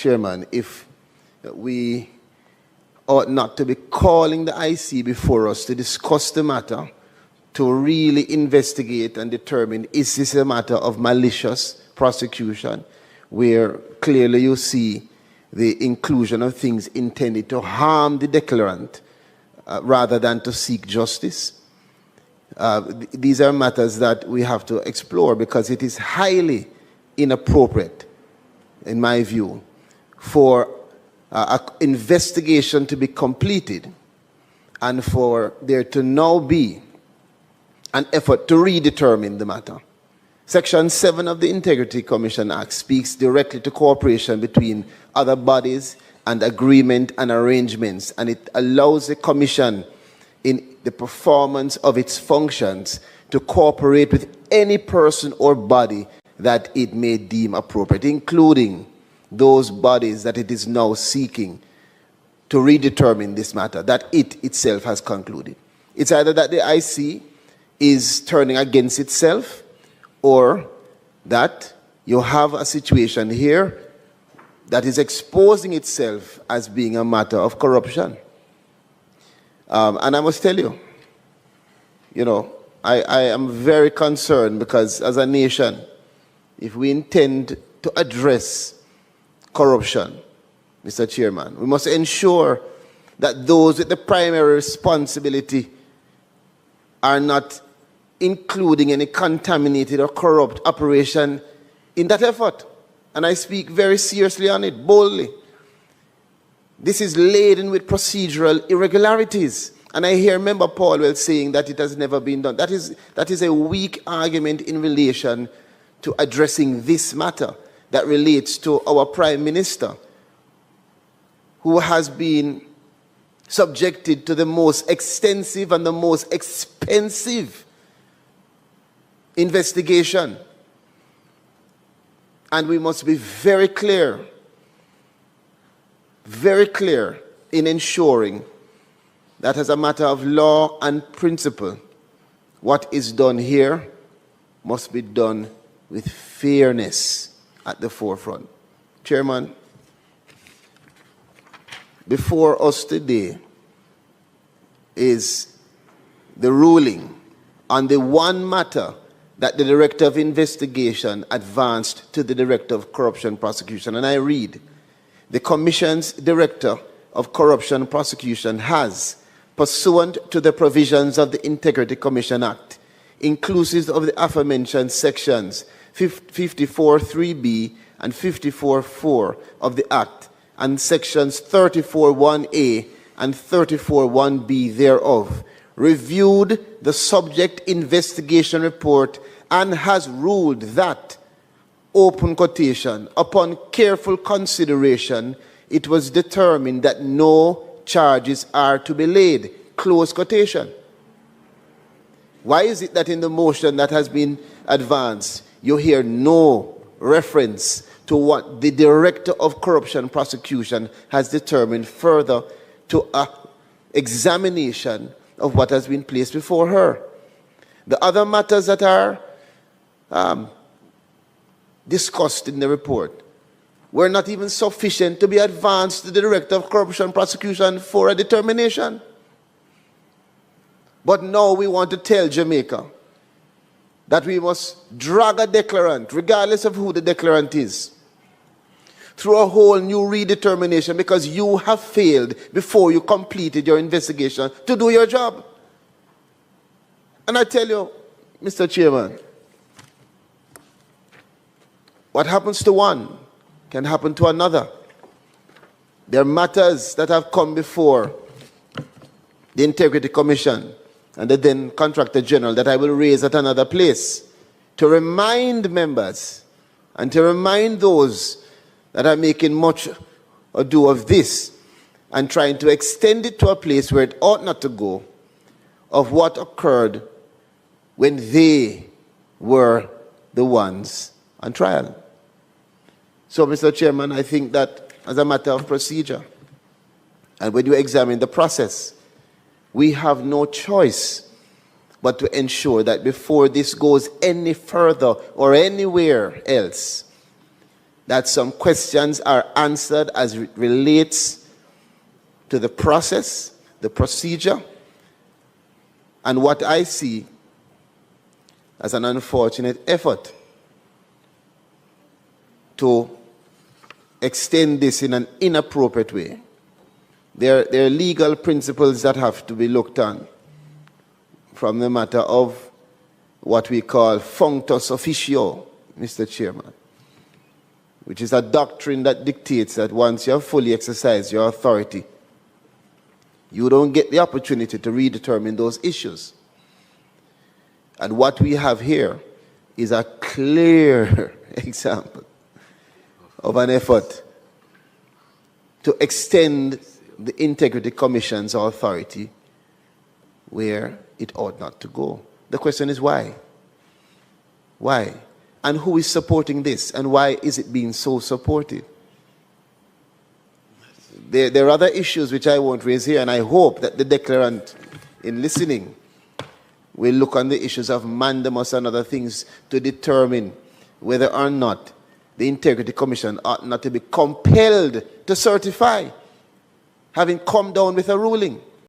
Chairman, if we ought not to be calling the IC before us to discuss the matter, to really investigate and determine, is this a matter of malicious prosecution, where clearly you see the inclusion of things intended to harm the declarant rather than to seek justice. These are matters that we have to explore, because it is highly inappropriate, in my view, for an investigation to be completed and for there to now be an effort to redetermine the matter. Section 7 of the Integrity Commission Act speaks directly to cooperation between other bodies and agreement and arrangements, and it allows the Commission in the performance of its functions to cooperate with any person or body that it may deem appropriate, including those bodies that it is now seeking to redetermine this matter, that it itself has concluded. It's either that the IC is turning against itself, or that you have a situation here that is exposing itself as being a matter of corruption. And I must tell you, I am very concerned, because as a nation, if we intend to address corruption, Mr. Chairman, we must ensure that those with the primary responsibility are not including any contaminated or corrupt operation in that effort. And I speak very seriously on it, boldly. This is laden with procedural irregularities. And I hear Member Paulwell saying that it has never been done. That is a weak argument in relation to addressing this matter that relates to our Prime Minister, who has been subjected to the most extensive and the most expensive investigation. And we must be very clear in ensuring that as a matter of law and principle, what is done here must be done with fairness at the forefront. Chairman, before us today is the ruling on the one matter that the Director of Investigation advanced to the Director of Corruption Prosecution. And I read, the Commission's Director of Corruption Prosecution has, pursuant to the provisions of the Integrity Commission Act, inclusive of the aforementioned sections 54.3b and 54.4 of the Act, and sections 34.1a and 34.1b thereof, reviewed the subject investigation report and has ruled that, open quotation, upon careful consideration, it was determined that no charges are to be laid, close quotation. Why is it that in the motion that has been advanced, you hear no reference to what the Director of Corruption Prosecution has determined further to an examination of what has been placed before her? The other matters that are discussed in the report were not even sufficient to be advanced to the Director of Corruption Prosecution for a determination. But now we want to tell Jamaica that we must drag a declarant, regardless of who the declarant is, through a whole new redetermination because you have failed before you completed your investigation to do your job. And I tell you, Mr. Chairman, what happens to one can happen to another. There are matters that have come before the Integrity Commission and the then Contractor General that I will raise at another place to remind members and to remind those that are making much ado of this and trying to extend it to a place where it ought not to go, of what occurred when they were the ones on trial. So, Mr. Chairman, I think that as a matter of procedure, and when you examine the process, we have no choice but to ensure that before this goes any further or anywhere else, that some questions are answered as it relates to the process, the procedure, and what I see as an unfortunate effort to extend this in an inappropriate way. There are legal principles that have to be looked on from the matter of what we call functus officio, Mr. Chairman, which is a doctrine that dictates that once you have fully exercised your authority, you don't get the opportunity to redetermine those issues. And what we have here is a clear example of an effort to extend the Integrity Commission's authority where it ought not to go. The question is why? Why? And who is supporting this? And why is it being so supported? There are other issues which I won't raise here, and I hope that the declarant, in listening, will look on the issues of mandamus and other things to determine whether or not the Integrity Commission ought not to be compelled to certify, having come down with a ruling.